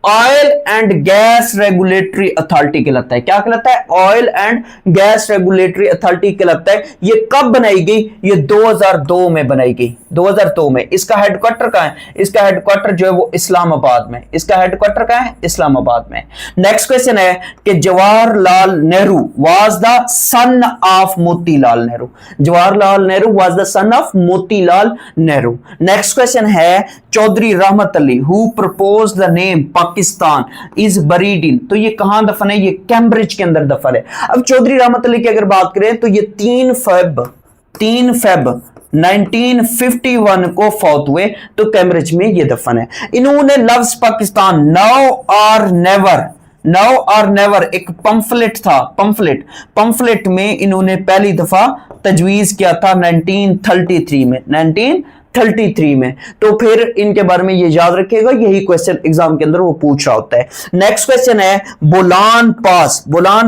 Oil and gas regulatory authority कहलाता है। क्या कहलाता है? Oil and gas regulatory authority कहलाता है। ये कब बनाई गई? ये 2002 में बनाई गई, 2002 में। इसका हेडक्वार्टर कहां है? इसका हेडक्वार्टर जो है वो इस्लामाबाद में। इसका हेडक्वार्टर कहां है? इस्लामाबाद में। नेक्स्ट क्वेश्चन है कि Jawaharlal Nehru was the son of Motilal Nehru. Jawaharlal Nehru was the son of Motilal Nehru. Next question है चौधरी रहमत Ali who propose the name Pakistan is buried इन। तो ये कहां दफन है? ये कैम्ब्रिज के अंदर दफन है। अब चौधरी रहमत अली की अगर बात करें तो ये 3 फेब 1951 को फौत हुए, तो कैम्ब्रिज में ये दफन है। इन्होंने लव्स पाकिस्तान नाउ और नेवर एक पंफलेट था, पंफलेट में इन्होंने पहली दफा तजवीज किया था 1933 में। तो फिर इनके बारे में ये याद रखिएगा, यही क्वेश्चन एग्जाम के अंदर वो पूछ रहा होता है। नेक्स्ट क्वेश्चन है Bolan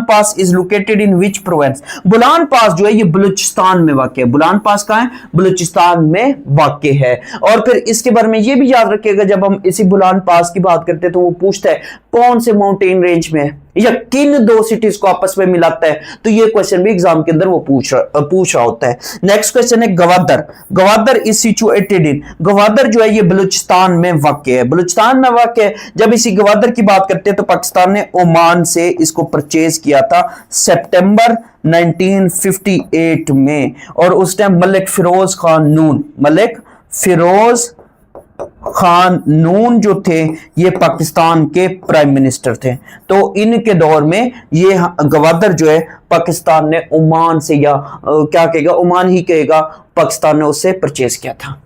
pass is located in which province. Bolan pass जो है ये बलूचिस्तान में वाक़ है। बोलान पास कहां है? बलूचिस्तान में वाक़ है। और फिर इसके बारे में ये भी याद रखिएगा, जब हम इसी बोलान पास की बात करते हैं तो वो पूछता है कौन से माउंटेन रेंज में है या किन 2 सिटीज को आपस में मिलाता है। तो ये क्वेश्चन भी एग्जाम के अंदर वो पूछ रहा होता है। नेक्स्ट क्वेश्चन है Gwadar is situated in. Gwadar जो है ये बलूचिस्तान में वाक़ है। जब इसी गवादर की बात करते हैं तो पाकिस्तान ने ओमान से इसको परचेज किया था सितंबर 1958 में। और उस टाइम मलिक फिरोज खान नून जो थे ये पाकिस्तान के प्राइम मिनिस्टर थे। तो इनके दौर में ये गवादर जो है पाकिस्तान ने ओमान से, या क्या कहेगा, ओमान ही कहेगा, पाकिस्तान ने उससे परचेज किया था।